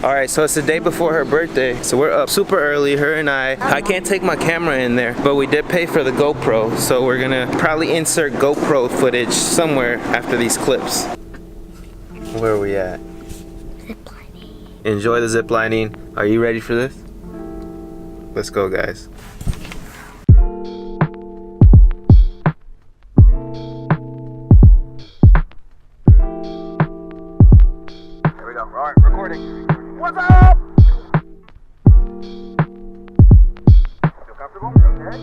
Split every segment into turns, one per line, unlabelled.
Alright, so it's the day before her birthday, so we're up super early, her and I can't take my camera in there, but we did pay for the GoPro, so we're gonna probably insert GoPro footage somewhere after these clips. Where are we at? Ziplining. Enjoy the ziplining. Are you ready for this? Let's go, guys. Here we go. Alright, recording. What's up? Feel comfortable? Okay.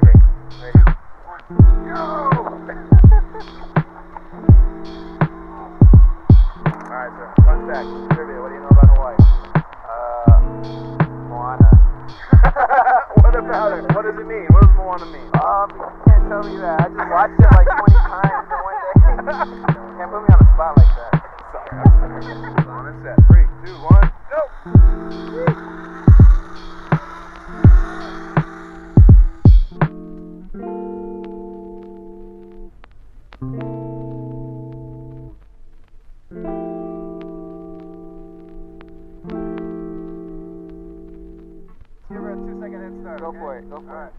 Okay. Ready? Go! Alright, sir. Fun fact. Trivia. What do you know about Hawaii? Moana. What about it? What does it mean? What does Moana mean? You can't tell me that. I just watched it like 20 times in one day. Can't put me on the spot like that. Sorry. On and set. 3, 2, 1, go! Give her a 2-second head start. Go for it. Go for it.